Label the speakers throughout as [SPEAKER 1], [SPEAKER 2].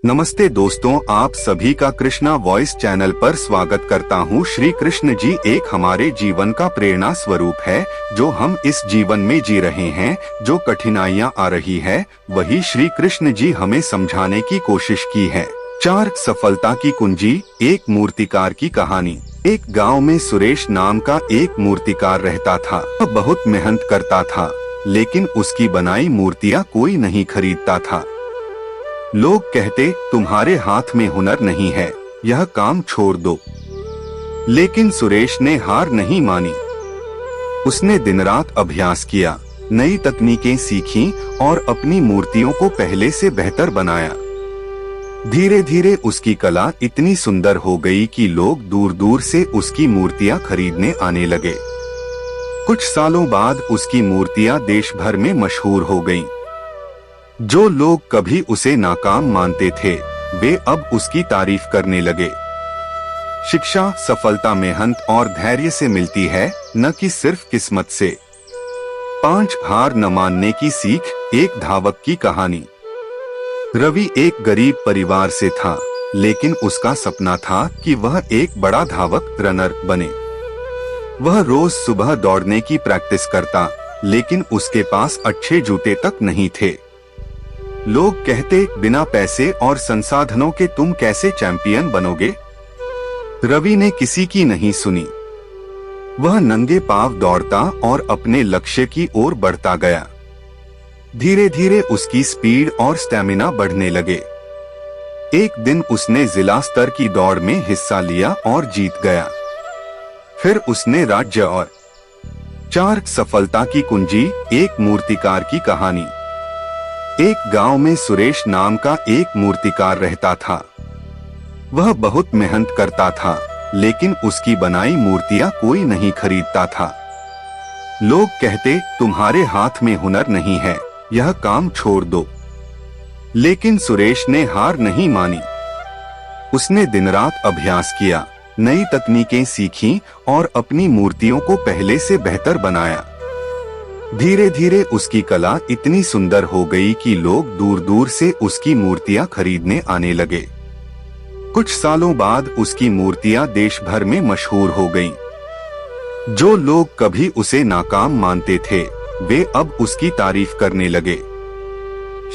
[SPEAKER 1] नमस्ते दोस्तों, आप सभी का कृष्णा वॉइस चैनल पर स्वागत करता हूँ। श्री कृष्ण जी एक हमारे जीवन का प्रेरणा स्वरूप है। जो हम इस जीवन में जी रहे हैं, जो कठिनाइयाँ आ रही है, वही श्री कृष्ण जी हमें समझाने की कोशिश की है। 4 सफलता की कुंजी, एक मूर्तिकार की कहानी। एक गांव में सुरेश नाम का एक मूर्तिकार रहता था। वह बहुत मेहनत करता था, लेकिन उसकी बनाई मूर्तियाँ कोई नहीं खरीदता था। लोग कहते, तुम्हारे हाथ में हुनर नहीं है, यह काम छोड़ दो। लेकिन सुरेश ने हार नहीं मानी। उसने दिन रात अभ्यास किया, नई तकनीकें सीखी और अपनी मूर्तियों को पहले से बेहतर बनाया। धीरे धीरे उसकी कला इतनी सुंदर हो गई कि लोग दूर दूर से उसकी मूर्तियां खरीदने आने लगे। कुछ सालों बाद उसकी मूर्तियां देश भर में मशहूर हो गईं। जो लोग कभी उसे नाकाम मानते थे, वे अब उसकी तारीफ करने लगे। शिक्षा सफलता मेहनत और धैर्य से मिलती है, न कि सिर्फ किस्मत से। 5 हार न मानने की सीख, एक धावक की कहानी। रवि एक गरीब परिवार से था, लेकिन उसका सपना था कि वह एक बड़ा धावक रनर बने। वह रोज सुबह दौड़ने की प्रैक्टिस करता, लेकिन उसके पास अच्छे जूते तक नहीं थे। लोग कहते, बिना पैसे और संसाधनों के तुम कैसे चैंपियन बनोगे? रवि ने किसी की नहीं सुनी। वह नंगे पांव दौड़ता और अपने लक्ष्य की ओर बढ़ता गया। धीरे धीरे उसकी स्पीड और स्टैमिना बढ़ने लगे। एक दिन उसने जिला स्तर की दौड़ में हिस्सा लिया और जीत गया। फिर उसने राज्य और 4 सफलता की कुंजी, एक मूर्तिकार की कहानी। एक गांव में सुरेश नाम का एक मूर्तिकार रहता था। वह बहुत मेहनत करता था, लेकिन उसकी बनाई मूर्तियां कोई नहीं खरीदता था। लोग कहते, तुम्हारे हाथ में हुनर नहीं है, यह काम छोड़ दो। लेकिन सुरेश ने हार नहीं मानी। उसने दिन रात अभ्यास किया, नई तकनीकें सीखी और अपनी मूर्तियों को पहले से बेहतर बनाया। धीरे धीरे उसकी कला इतनी सुंदर हो गई कि लोग दूर दूर से उसकी मूर्तियां खरीदने आने लगे। कुछ सालों बाद उसकी मूर्तियां देश भर में मशहूर हो गईं। जो लोग कभी उसे नाकाम मानते थे, वे अब उसकी तारीफ करने लगे।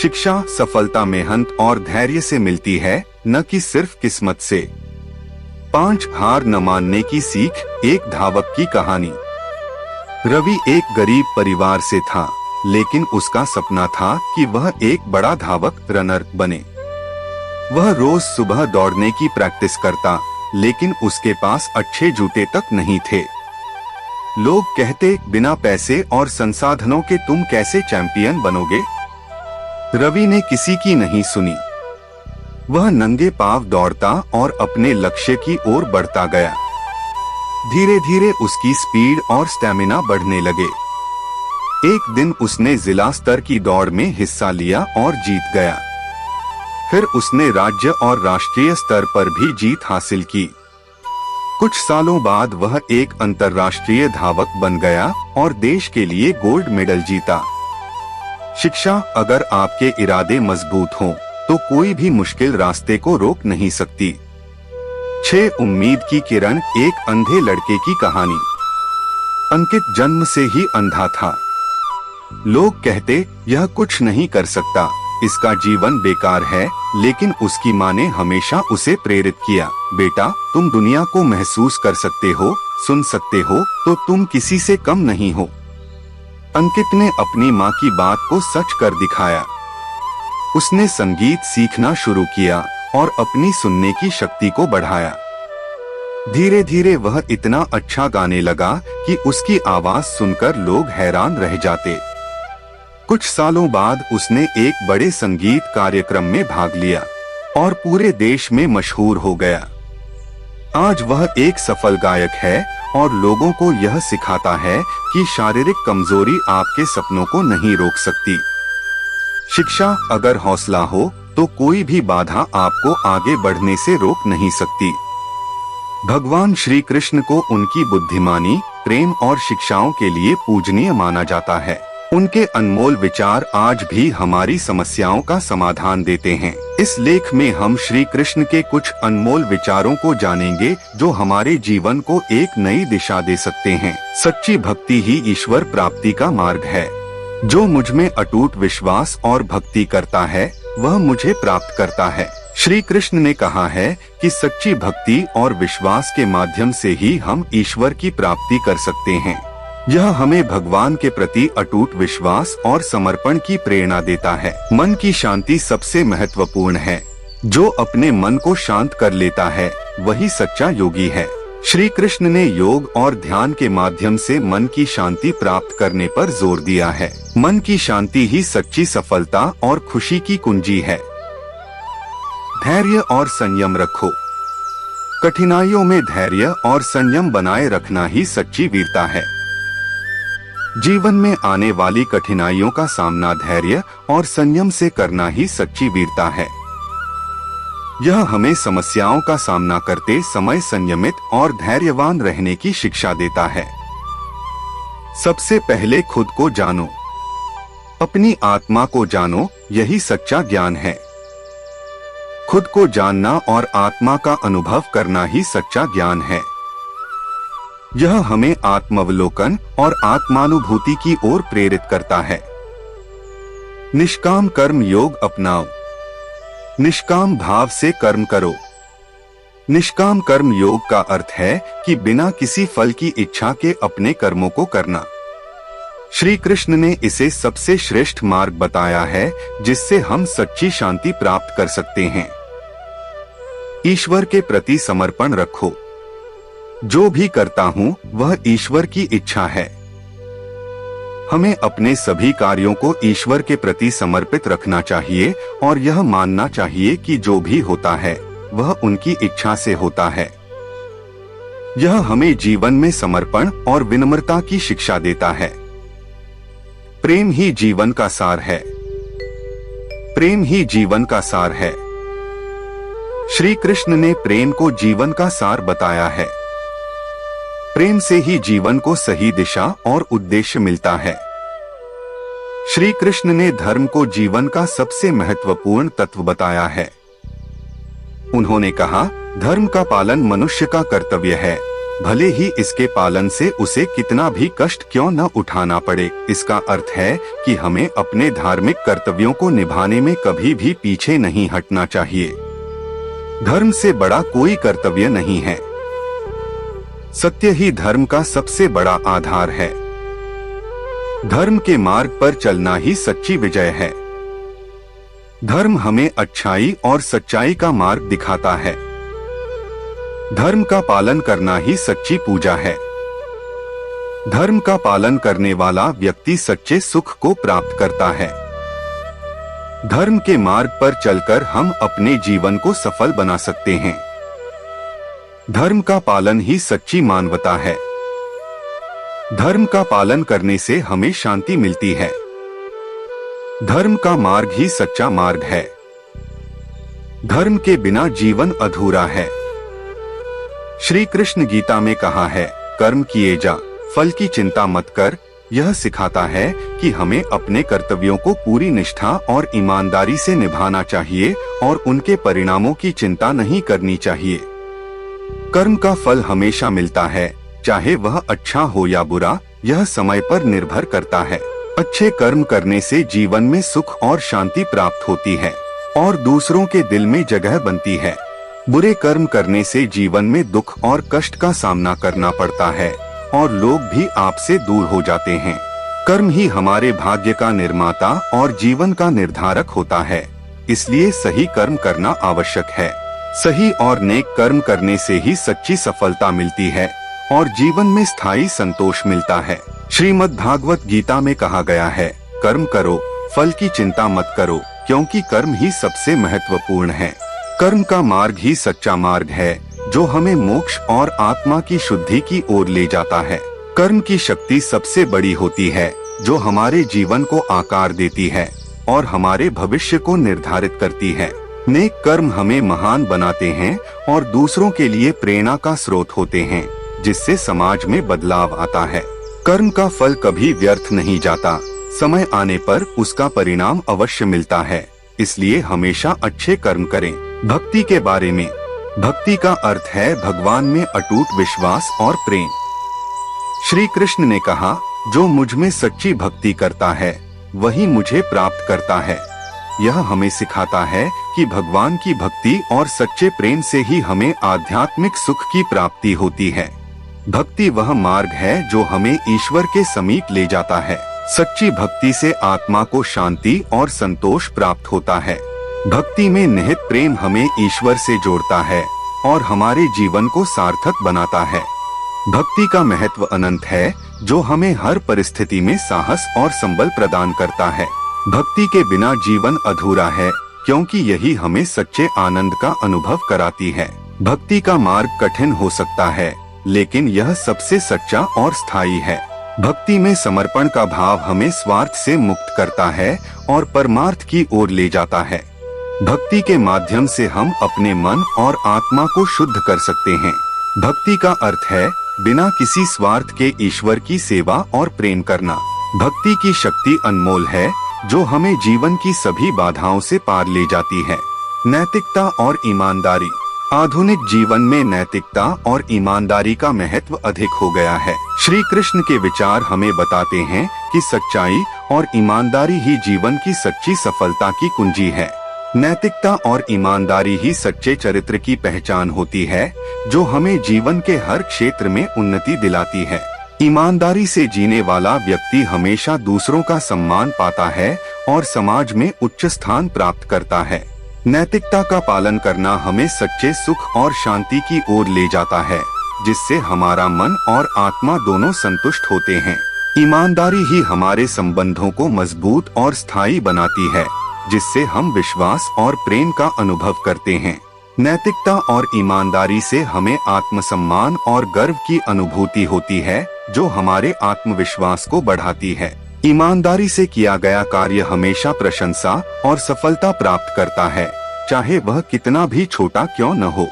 [SPEAKER 1] शिक्षा सफलता मेहनत और धैर्य से मिलती है, न कि सिर्फ किस्मत से। 5 हार न मानने की सीख, एक धावक की कहानी। रवि एक गरीब परिवार से था, लेकिन उसका सपना था कि वह एक बड़ा धावक रनर बने। वह रोज सुबह दौड़ने की प्रैक्टिस करता, लेकिन उसके पास अच्छे जूते तक नहीं थे। लोग कहते, बिना पैसे और संसाधनों के तुम कैसे चैंपियन बनोगे? रवि ने किसी की नहीं सुनी। वह नंगे पांव दौड़ता और अपने लक्ष्य की ओर बढ़ता गया। धीरे धीरे उसकी स्पीड और स्टैमिना बढ़ने लगे। एक दिन उसने जिला स्तर की दौड़ में हिस्सा लिया और जीत गया। फिर उसने राज्य और राष्ट्रीय स्तर पर भी जीत हासिल की। कुछ सालों बाद वह एक अंतर्राष्ट्रीय धावक बन गया और देश के लिए गोल्ड मेडल जीता। शिक्षा, अगर आपके इरादे मजबूत हों, तो कोई भी मुश्किल रास्ते को रोक नहीं सकती। 6 उम्मीद की किरण, एक अंधे लड़के की कहानी। अंकित जन्म से ही अंधा था। लोग कहते, यह कुछ नहीं कर सकता, इसका जीवन बेकार है। लेकिन उसकी माँ ने हमेशा उसे प्रेरित किया, बेटा, तुम दुनिया को महसूस कर सकते हो, सुन सकते हो, तो तुम किसी से कम नहीं हो। अंकित ने अपनी माँ की बात को सच कर दिखाया। उसने संगीत सीखना शुरू किया और अपनी सुनने की शक्ति को बढ़ाया। धीरे धीरे वह इतना अच्छा गाने लगा कि उसकी आवाज सुनकर लोग हैरान रह जाते। कुछ सालों बाद उसने एक बड़े संगीत कार्यक्रम में भाग लिया और पूरे देश में मशहूर हो गया। आज वह एक सफल गायक है और लोगों को यह सिखाता है कि शारीरिक कमजोरी आपके सपनों को नहीं रोक सकती। शिक्षा, अगर हौसला हो, तो कोई भी बाधा आपको आगे बढ़ने से रोक नहीं सकती। भगवान श्री कृष्ण को उनकी बुद्धिमानी, प्रेम और शिक्षाओं के लिए पूजनीय माना जाता है। उनके अनमोल विचार आज भी हमारी समस्याओं का समाधान देते हैं। इस लेख में हम श्री कृष्ण के कुछ अनमोल विचारों को जानेंगे जो हमारे जीवन को एक नई दिशा दे सकते हैं। सच्ची भक्ति ही ईश्वर प्राप्ति का मार्ग है। जो मुझ में अटूट विश्वास और भक्ति करता है वह मुझे प्राप्त करता है। श्री कृष्ण ने कहा है कि सच्ची भक्ति और विश्वास के माध्यम से ही हम ईश्वर की प्राप्ति कर सकते हैं। यह हमें भगवान के प्रति अटूट विश्वास और समर्पण की प्रेरणा देता है। मन की शांति सबसे महत्वपूर्ण है। जो अपने मन को शांत कर लेता है वही सच्चा योगी है। श्री कृष्ण ने योग और ध्यान के माध्यम से मन की शांति प्राप्त करने पर जोर दिया है। मन की शांति ही सच्ची सफलता और खुशी की कुंजी है। धैर्य और संयम रखो। कठिनाइयों में धैर्य और संयम बनाए रखना ही सच्ची वीरता है। जीवन में आने वाली कठिनाइयों का सामना धैर्य और संयम से करना ही सच्ची वीरता है। यह हमें समस्याओं का सामना करते समय संयमित और धैर्यवान रहने की शिक्षा देता है। सबसे पहले खुद को जानो। अपनी आत्मा को जानो, यही सच्चा ज्ञान है। खुद को जानना और आत्मा का अनुभव करना ही सच्चा ज्ञान है। यह हमें आत्मावलोकन और आत्मानुभूति की ओर प्रेरित करता है। निष्काम कर्म योग अपनाओ। निष्काम भाव से कर्म करो। निष्काम कर्म योग का अर्थ है कि बिना किसी फल की इच्छा के अपने कर्मों को करना। श्री कृष्ण ने इसे सबसे श्रेष्ठ मार्ग बताया है जिससे हम सच्ची शांति प्राप्त कर सकते हैं। ईश्वर के प्रति समर्पण रखो। जो भी करता हूँ वह ईश्वर की इच्छा है। हमें अपने सभी कार्यों को ईश्वर के प्रति समर्पित रखना चाहिए और यह मानना चाहिए कि जो भी होता है वह उनकी इच्छा से होता है। यह हमें जीवन में समर्पण और विनम्रता की शिक्षा देता है। प्रेम ही जीवन का सार है। प्रेम ही जीवन का सार है। श्री कृष्ण ने प्रेम को जीवन का सार बताया है। प्रेम से ही जीवन को सही दिशा और उद्देश्य मिलता है। श्री कृष्ण ने धर्म को जीवन का सबसे महत्वपूर्ण तत्व बताया है। उन्होंने कहा, धर्म का पालन मनुष्य का कर्तव्य है, भले ही इसके पालन से उसे कितना भी कष्ट क्यों न उठाना पड़े। इसका अर्थ है कि हमें अपने धार्मिक कर्तव्यों को निभाने में कभी भी पीछे नहीं हटना चाहिए। धर्म से बड़ा कोई कर्तव्य नहीं है। सत्य ही धर्म का सबसे बड़ा आधार है। धर्म के मार्ग पर चलना ही सच्ची विजय है। धर्म हमें अच्छाई और सच्चाई का मार्ग दिखाता है। धर्म का पालन करना ही सच्ची पूजा है। धर्म का पालन करने वाला व्यक्ति सच्चे सुख को प्राप्त करता है। धर्म के मार्ग पर चलकर हम अपने जीवन को सफल बना सकते हैं। धर्म का पालन ही सच्ची मानवता है। धर्म का पालन करने से हमें शांति मिलती है। धर्म का मार्ग ही सच्चा मार्ग है। धर्म के बिना जीवन अधूरा है। श्री कृष्ण गीता में कहा है, कर्म किए जा, फल की चिंता मत कर। यह सिखाता है कि हमें अपने कर्तव्यों को पूरी निष्ठा और ईमानदारी से निभाना चाहिए और उनके परिणामों की चिंता नहीं करनी चाहिए। कर्म का फल हमेशा मिलता है, चाहे वह अच्छा हो या बुरा, यह समय पर निर्भर करता है। अच्छे कर्म करने से जीवन में सुख और शांति प्राप्त होती है और दूसरों के दिल में जगह बनती है। बुरे कर्म करने से जीवन में दुख और कष्ट का सामना करना पड़ता है और लोग भी आपसे दूर हो जाते हैं। कर्म ही हमारे भाग्य का निर्माता और जीवन का निर्धारक होता है, इसलिए सही कर्म करना आवश्यक है। सही और नेक कर्म करने से ही सच्ची सफलता मिलती है और जीवन में स्थायी संतोष मिलता है। श्रीमद् भागवत गीता में कहा गया है, कर्म करो, फल की चिंता मत करो, क्योंकि कर्म ही सबसे महत्वपूर्ण है। कर्म का मार्ग ही सच्चा मार्ग है जो हमें मोक्ष और आत्मा की शुद्धि की ओर ले जाता है। कर्म की शक्ति सबसे बड़ी होती है जो हमारे जीवन को आकार देती है और हमारे भविष्य को निर्धारित करती है। नेक कर्म हमें महान बनाते हैं और दूसरों के लिए प्रेरणा का स्रोत होते हैं, जिससे समाज में बदलाव आता है। कर्म का फल कभी व्यर्थ नहीं जाता, समय आने पर उसका परिणाम अवश्य मिलता है, इसलिए हमेशा अच्छे कर्म करें। भक्ति के बारे में। भक्ति का अर्थ है भगवान में अटूट विश्वास और प्रेम। श्री कृष्ण ने कहा, जो मुझ में सच्ची भक्ति करता है वही मुझे प्राप्त करता है। यह हमें सिखाता है कि भगवान की भक्ति और सच्चे प्रेम से ही हमें आध्यात्मिक सुख की प्राप्ति होती है। भक्ति वह मार्ग है जो हमें ईश्वर के समीप ले जाता है। सच्ची भक्ति से आत्मा को शांति और संतोष प्राप्त होता है। भक्ति में निहित प्रेम हमें ईश्वर से जोड़ता है और हमारे जीवन को सार्थक बनाता है। भक्ति का महत्व अनंत है, जो हमें हर परिस्थिति में साहस और संबल प्रदान करता है। भक्ति के बिना जीवन अधूरा है, क्योंकि यही हमें सच्चे आनंद का अनुभव कराती है। भक्ति का मार्ग कठिन हो सकता है, लेकिन यह सबसे सच्चा और स्थायी है। भक्ति में समर्पण का भाव हमें स्वार्थ से मुक्त करता है और परमार्थ की ओर ले जाता है। भक्ति के माध्यम से हम अपने मन और आत्मा को शुद्ध कर सकते हैं। भक्ति का अर्थ है बिना किसी स्वार्थ के ईश्वर की सेवा और प्रेम करना। भक्ति की शक्ति अनमोल है, जो हमें जीवन की सभी बाधाओं से पार ले जाती है। नैतिकता और ईमानदारी। आधुनिक जीवन में नैतिकता और ईमानदारी का महत्व अधिक हो गया है। श्री कृष्ण के विचार हमें बताते हैं कि सच्चाई और ईमानदारी ही जीवन की सच्ची सफलता की कुंजी है। नैतिकता और ईमानदारी ही सच्चे चरित्र की पहचान होती है, जो हमें जीवन के हर क्षेत्र में उन्नति दिलाती है। ईमानदारी से जीने वाला व्यक्ति हमेशा दूसरों का सम्मान पाता है और समाज में उच्च स्थान प्राप्त करता है। नैतिकता का पालन करना हमें सच्चे सुख और शांति की ओर ले जाता है, जिससे हमारा मन और आत्मा दोनों संतुष्ट होते हैं। ईमानदारी ही हमारे संबंधों को मजबूत और स्थायी बनाती है, जिससे हम विश्वास और प्रेम का अनुभव करते हैं। नैतिकता और ईमानदारी से हमें आत्मसम्मान और गर्व की अनुभूति होती है, जो हमारे आत्मविश्वास को बढ़ाती है। ईमानदारी से किया गया कार्य हमेशा प्रशंसा और सफलता प्राप्त करता है, चाहे वह कितना भी छोटा क्यों न हो।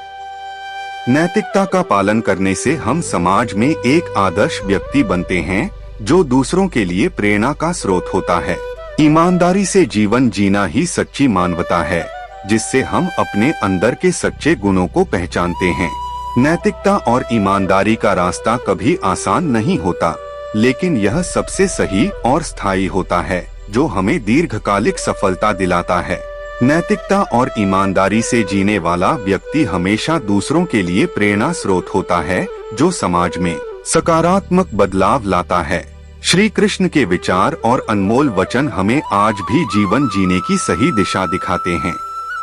[SPEAKER 1] नैतिकता का पालन करने से हम समाज में एक आदर्श व्यक्ति बनते हैं, जो दूसरों के लिए प्रेरणा का स्रोत होता है। ईमानदारी से जीवन जीना ही सच्ची मानवता है, जिससे हम अपने अंदर के सच्चे गुणों को पहचानते हैं। नैतिकता और ईमानदारी का रास्ता कभी आसान नहीं होता, लेकिन यह सबसे सही और स्थायी होता है, जो हमें दीर्घकालिक सफलता दिलाता है। नैतिकता और ईमानदारी से जीने वाला व्यक्ति हमेशा दूसरों के लिए प्रेरणा स्रोत होता है, जो समाज में सकारात्मक बदलाव लाता है। श्री कृष्ण के विचार और अनमोल वचन हमें आज भी जीवन जीने की सही दिशा दिखाते हैं।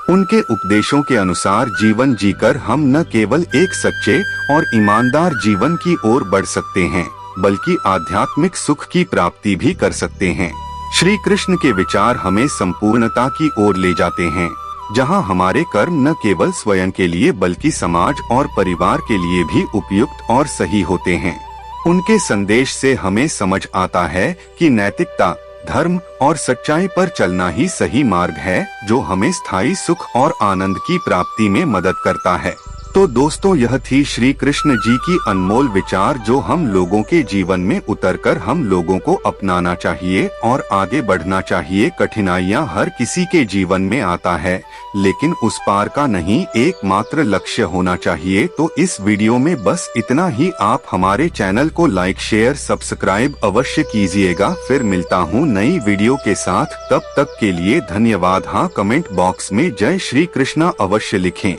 [SPEAKER 1] उनके उपदेशों के अनुसार जीवन जीकर हम न केवल एक सच्चे और ईमानदार जीवन की ओर बढ़ सकते हैं, बल्कि आध्यात्मिक सुख की प्राप्ति भी कर सकते हैं। श्री कृष्ण के विचार हमें संपूर्णता की ओर ले जाते हैं, जहां हमारे कर्म न केवल स्वयं के लिए बल्कि समाज और परिवार के लिए भी उपयुक्त और सही होते हैं। उनके संदेश से हमें समझ आता है कि नैतिकता, धर्म और सच्चाई पर चलना ही सही मार्ग है, जो हमें स्थायी सुख और आनंद की प्राप्ति में मदद करता है। तो दोस्तों, यह थी श्री कृष्ण जी की अनमोल विचार, जो हम लोगों के जीवन में उतरकर हम लोगों को अपनाना चाहिए और आगे बढ़ना चाहिए। कठिनाइयां हर किसी के जीवन में आता है, लेकिन उस पार का नहीं एकमात्र लक्ष्य होना चाहिए। तो इस वीडियो में बस इतना ही। आप हमारे चैनल को लाइक, शेयर, सब्सक्राइब अवश्य कीजिएगा। फिर मिलता हूँ नई वीडियो के साथ, तब तक के लिए धन्यवाद। हाँ, कमेंट बॉक्स में जय श्री कृष्णा अवश्य लिखें।